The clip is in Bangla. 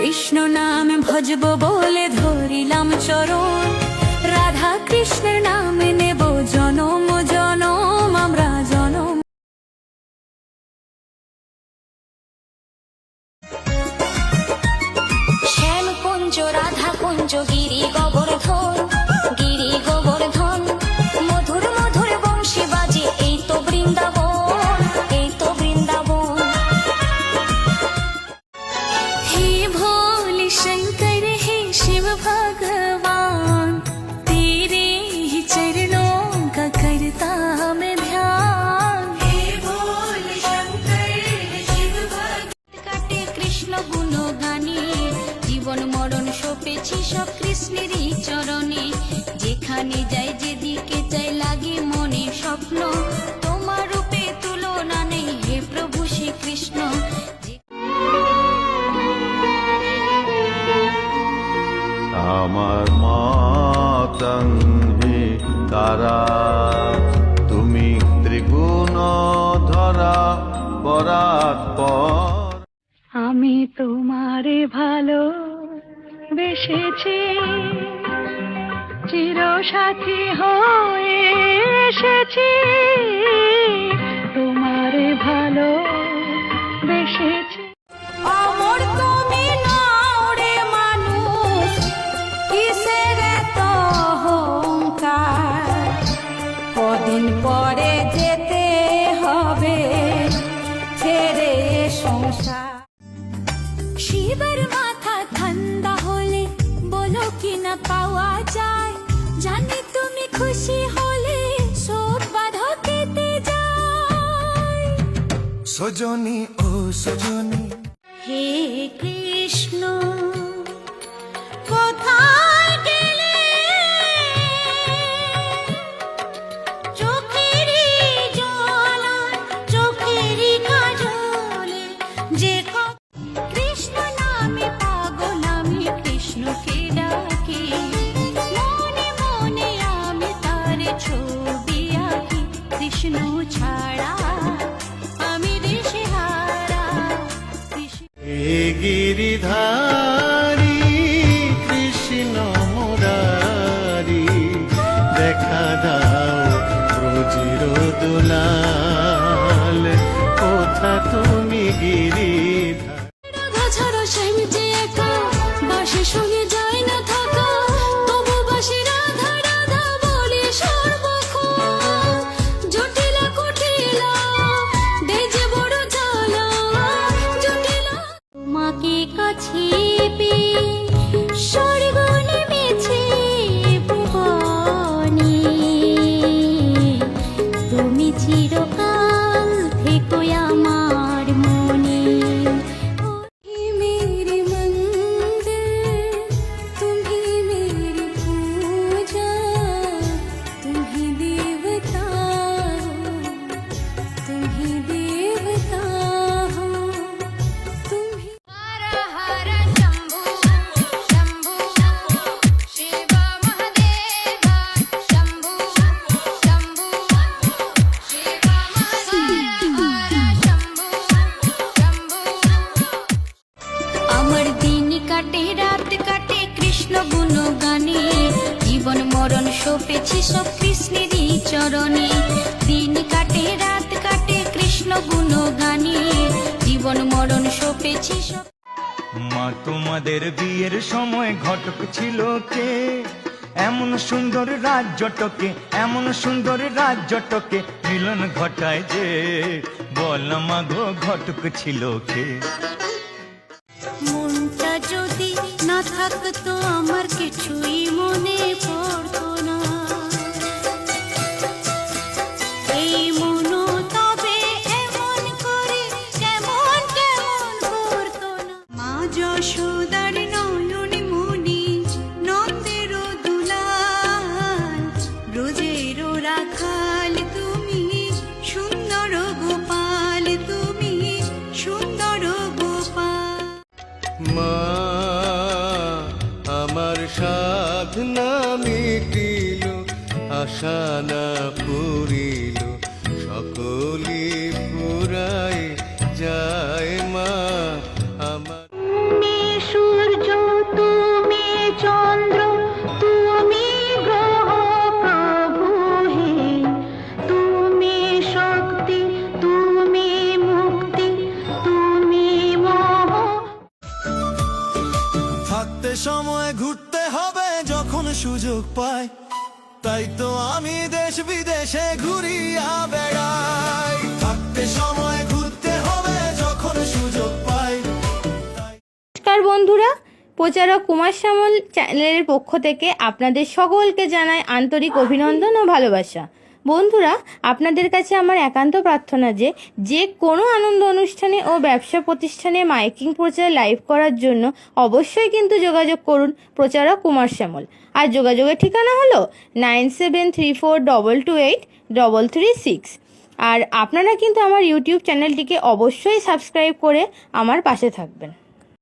কৃষ্ণ নাম ভজব বলে ধরিলাম চরণ, রাধা কৃষ্ণের নাম নেব জনম জনম আমরা জনম। শ্যাম কুঞ্জ রাধা কুঞ্জ গিরি গোবর্ধন, গিরি গোবর্ধন মধুর মধুর বংশী বাজে, এই তো বৃন্দাবন, এই তো বৃন্দাবন। हे भोले शंकर हे शिव भगवान, तेरे ही चरणों का करता मैं ध्यान। हे भोले शंकर हे शिव भगवान। काटे कृष्ण गुण गानी, জীবন মরণ সপেছি সব কৃষ্ণেরই চরণে। যেখানে যাই যেদিকে চাই লাগে মনে স্বপ্ন, তোমার রূপে তুলনা নেই হে প্রভু শ্রীকৃষ্ণ। আমার মাতঙ্গি তারা, তুমি ত্রিগুণ ধরা পরাৎপর। আমি তোমারে ভালো বেসেছি, চিরসাথী হয়ে এসেছি। তোমারে ভালো বেসেছি। অমর তুমি নাও রে মানুষ, কিসের এত অহংকার? কদিন পরে যেতে হবে ছেড়ে সংসার। শিবের মাথা ঠান্ডা হলে বলো কি না পাওয়া যায়, জানি তুমি খুশি হলে সব বাধা কেটে যায়। সজনী ও সজনী হে কৃষ্ণ কোথায় গেলে, চোখেরই জল চোখেরই কাজলে যে কৃষ্ণ নামে পাগল আমি কৃষ্ণকে ডাকি, মনে মনে আমি তার ছবি আঁকি। কৃষ্ণ ছাড়া আমি দিশেহারা। হে গিরিধারী কৃষ্ণ মুরারি, দেখা দাও ব্রজের দুলাল, কোথা তুমি গিরিধার। রাধা ছাড়া শ্যাম যে একা, বাঁশি শুনে যায় না থাকা, তবু বাঁশি রাধা রাধা বলে সর্বক্ষণ। জটিলা কুটিলা দেজে বড় জ্বালা, জটিলা তোমাকে কাছে পেয়ে স্বর্গ নেমেছে ভুবনে। তুমি চিরকাল থেকো আমার মনে। তুমি মেরে মন্দির, তুমি মেরি পূজা, তুমি দেবতা हो, তুমি দেবতা हो, তুমি। हर हर शंभु शंभु शिव महादेव, शंभु शंभु शिव महादेव, शंभु शंभु। আমার দিন কাটে রাত কাটে কৃষ্ণ গুণ গানে, জীবন মরণ সপেছি সব কৃষ্ণেরই চরণে। দিন কাটে রাত কাটে কৃষ্ণ গুণ গানে, জীবন মরণ সপেছি সব। মা তোমাদের বিয়ের সময় ঘটক ছিল কে, এমন সুন্দর রাজ্যটকে, এমন সুন্দর রাজ্যটকে মিলন ঘটায় যে, বল মা গো ঘটক ছিল কে। মনটা যদি না থাকতো আমার কিছুই মনে পড়তো না, এই মনও তবে এমন করে কেমন কেমন করতো না। মা যশোদার নয়ন মনি, নন্দের দুলাল, ব্রজের রাখাল তুমি, সুন্দর গোপাল তুমি, সুন্দর গোপাল। মা আমার সাধনা মিটিল, আশা না পুরিল, সকলি ফুরাই যায় মা আমার। থাকতে সময় ঘুরতে হবে যখন সুযোগ পাই, তাই তো আমি দেশ বিদেশে ঘুরিয়া বেড়াই। থাকতে সময় ঘুরতে হবে যখন সুযোগ পাই। নমস্কার বন্ধুরা, প্রচারক কুমার শ্যামল চ্যানেলের পক্ষ থেকে আপনাদের সকলকে জানাই আন্তরিক অভিনন্দন ও ভালোবাসা। বন্ধুরা, আপনাদের কাছে আমার একান্ত প্রার্থনা যে কোনো আনন্দ অনুষ্ঠানে ও ব্যবসা প্রতিষ্ঠানে মাইকিং প্রচার লাইভ করার জন্য অবশ্যই কিন্তু যোগাযোগ করুন প্রচারক কুমার শ্যামল। আর যোগাযোগের ঠিকানা হলো 9734228336। আর আপনারা কিন্তু আমার ইউটিউব চ্যানেলটিকে অবশ্যই সাবস্ক্রাইব করে আমার পাশে থাকবেন।